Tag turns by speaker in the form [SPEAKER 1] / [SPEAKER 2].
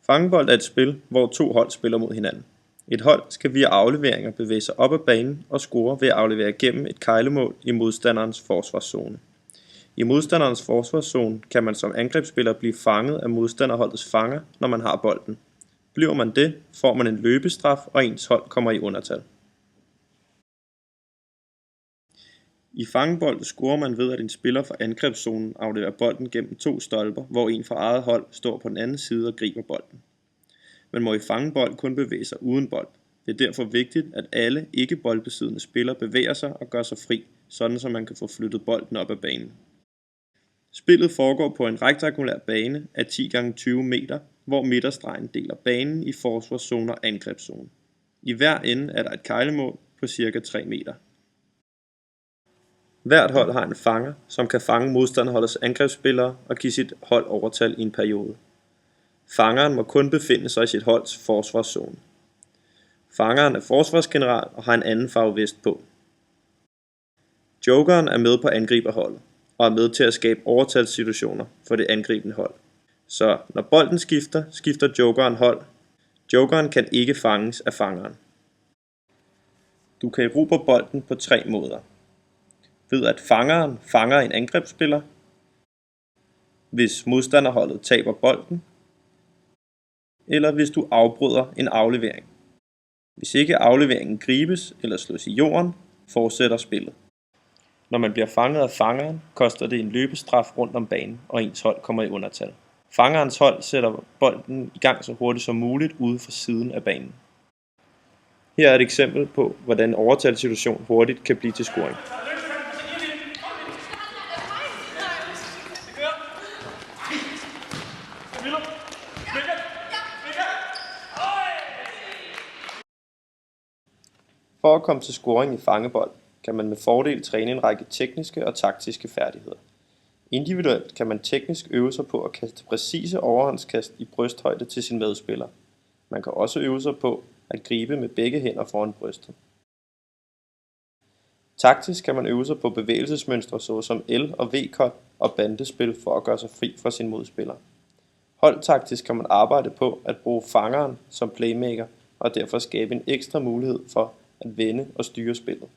[SPEAKER 1] Fangebold er et spil, hvor to hold spiller mod hinanden. Et hold skal via afleveringer bevæge sig op ad banen og score ved at aflevere gennem et keglemål i modstanderens forsvarszone. I modstanderens forsvarszone kan man som angrebsspiller blive fanget af modstanderholdets fanger, når man har bolden. Bliver man det, får man en løbestraf, og ens hold kommer i undertal. I fangebold scorer man ved, at en spiller fra angrebszonen afleverer bolden gennem to stolper, hvor en fra eget hold står på den anden side og griber bolden. Man må i fangebold kun bevæge sig uden bold. Det er derfor vigtigt, at alle ikke boldbesiddende spillere bevæger sig og gør sig fri, sådan så man kan få flyttet bolden op ad banen. Spillet foregår på en rektangulær bane af 10 x 20 meter, hvor midterstregen deler banen i forsvarszone og angrebszone. I hver ende er der et keglemål på ca. 3 meter. Hvert hold har en fanger, som kan fange modstanderholdets angrebsspillere og give sit hold overtal i en periode. Fangeren må kun befinde sig i sit holds forsvarszone. Fangeren er forsvarsgeneral og har en anden farve vest på. Jokeren er med på angriberholdet og er med til at skabe overtalssituationer for det angribende hold. Så når bolden skifter jokeren hold. Jokeren kan ikke fanges af fangeren. Du kan erobre bolden på 3 måder. Ved at fangeren fanger en angrebsspiller, hvis modstanderholdet taber bolden, eller hvis du afbryder en aflevering. Hvis ikke afleveringen gribes eller slås i jorden, fortsætter spillet. Når man bliver fanget af fangeren, koster det en løbestraf rundt om banen, og ens hold kommer i undertal. Fangerens hold sætter bolden i gang så hurtigt som muligt ude for siden af banen. Her er et eksempel på, hvordan en overtalssituation hurtigt kan blive til scoring. For at komme til scoring i fangebold, kan man med fordel træne en række tekniske og taktiske færdigheder. Individuelt kan man teknisk øve sig på at kaste præcise overhåndskast i brysthøjde til sin medspiller. Man kan også øve sig på at gribe med begge hænder foran brystet. Taktisk kan man øve sig på bevægelsesmønstre såsom L- og V-cut og bandespil for at gøre sig fri fra sin modspiller. Holdtaktisk kan man arbejde på at bruge fangeren som playmaker og derfor skabe en ekstra mulighed for at vende og styre spillet.